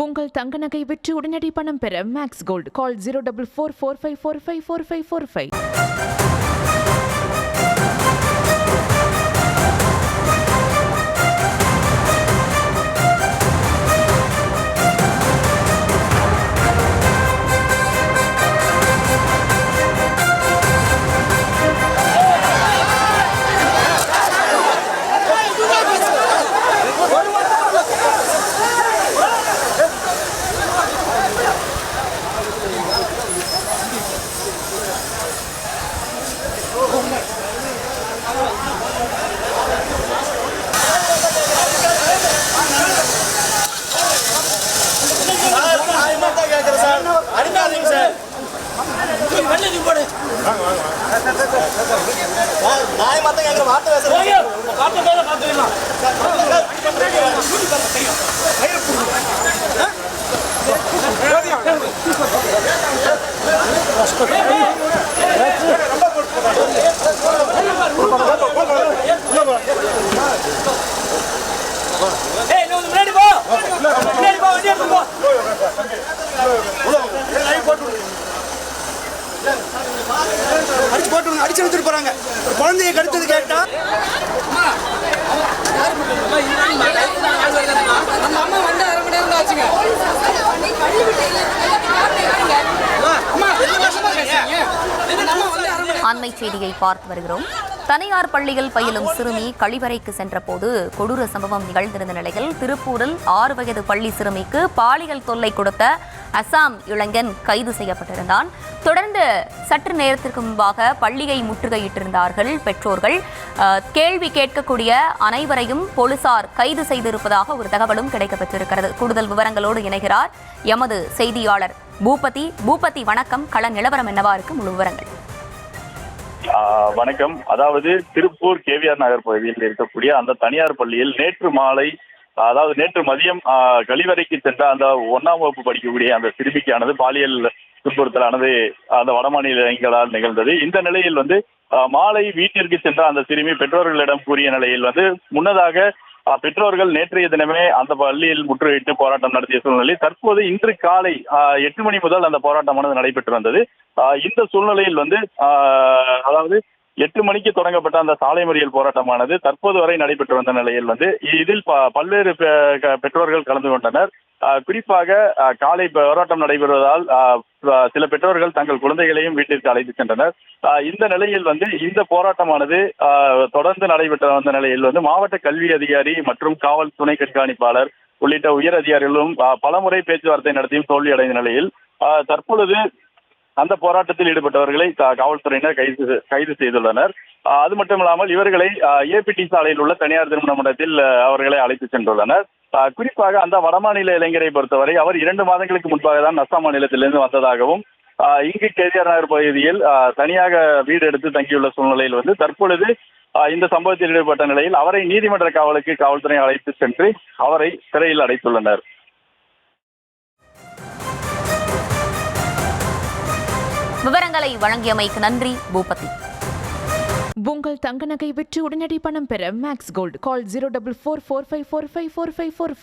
உங்கள் தங்க நகை விற்று உடனடி பணம் பெற மேக்ஸ் கோல்ட் கால் 04445454545. அடிச்சு எடுத்துட்டு போறாங்க. குழந்தைய கடுத்தது கேட்டா நம்ம அம்மா வந்து 1/2 மணி நேரம் ஆச்சுங்க. அண்மை செய்தியை பார்த்து வருகிறோம். தனியார் பள்ளியில் பயிலும் சிறுமி கழிவறைக்கு சென்றபோது கொடூர சம்பவம் நிகழ்ந்திருந்த நிலையில் திருப்பூரில் 6 வயது பள்ளி சிறுமிக்கு பாலியல் தொல்லை கொடுத்த அசாம் இளைஞன் கைது செய்யப்பட்டிருந்தான். தொடர்ந்து சற்று நேரத்திற்கு முன்பாக பள்ளியை முற்றுகையிட்டிருந்தார்கள் பெற்றோர்கள். கேள்வி கேட்கக்கூடிய அனைவரையும் போலீசார் கைது செய்திருப்பதாக ஒரு தகவலும் கிடைக்கப்பெற்றிருக்கிறது. கூடுதல் விவரங்களோடு இணைகிறார் எமது செய்தியாளர் பூபதி. பூபதி, வணக்கம். கள நிலவரம் என்னவா இருக்கு? முழு விவரங்கள். வணக்கம். அதாவது திருப்பூர் கேவிஆர் நகர் பகுதியில் இருக்கக்கூடிய அந்த தனியார் பள்ளியில் நேற்று மதியம் கழிவறைக்கு சென்ற அந்த 1ஆம் வகுப்பு படிக்கக்கூடிய அந்த சிறுமிக்கானது பாலியல் துன்புறுத்தலானது அந்த வடமாநிலங்களால் நிகழ்ந்தது. இந்த நிலையில் மாலை வீட்டிற்கு சென்ற அந்த சிறுமி பெற்றோர்களிடம் கூறிய நிலையில் முன்னதாக பெற்றோர்கள் நேற்றைய தினமே அந்த பள்ளியில் முற்றுகையிட்டு போராட்டம் நடத்திய சூழ்நிலையில் தற்போது இன்று காலை 8 மணி முதல் அந்த போராட்டமானது நடைபெற்று வந்தது. இந்த சூழ்நிலையில் அதாவது 8 மணிக்கு தொடங்கப்பட்ட அந்த சாலை மறியல் போராட்டமானது தற்போது வரை நடைபெற்று வந்த நிலையில் இதில் பல்வேறு பெற்றோர்கள் கலந்து கொண்டனர். குறிப்பாக காலை போராட்டம் நடைபெறுவதால் சில பெற்றோர்கள் தங்கள் குழந்தைகளையும் வீட்டிற்கு அழைத்து சென்றனர். இந்த நிலையில் இந்த போராட்டமானது தொடர்ந்து நடைபெற்று வந்த நிலையில் மாவட்ட கல்வி அதிகாரி மற்றும் காவல் துணை கண்காணிப்பாளர் உள்ளிட்ட உயர் அதிகாரிகளும் பலமுறை பேச்சுவார்த்தை நடத்தியும் தோல்வியடைந்த நிலையில் தற்பொழுது அந்த போராட்டத்தில் ஈடுபட்டவர்களை காவல்துறையினர் கைது செய்துள்ளனர். அது மட்டுமில்லாமல் இவர்களை ஏபிடி சாலையில் உள்ள தனியார் திருமண மண்டபத்தில் அவர்களை அழைத்து சென்றுள்ளனர். குறிப்பாக அந்த வடமாநில இளைஞரை பொறுத்தவரை அவர் 2 மாதங்களுக்கு முன்பாக தான் அசாம் மாநிலத்திலிருந்து வந்ததாகவும் இங்கு கேவிஆர் நகர் பகுதியில் தனியாக வீடு எடுத்து தங்கியுள்ள சூழ்நிலையில் தற்பொழுது இந்த சம்பவத்தில் ஈடுபட்ட நிலையில் அவரை நீதிமன்ற காவலுக்கு காவல்துறை அழைத்து சென்று அவரை சிறையில் அடைத்துள்ளனர். விவரங்களை வழங்கியமைக்கு நன்றி பூபதி. உங்கள் தங்க நகை விற்று உடனடி பணம் பெற மேக்ஸ் கோல்ட் கால் 04445454545.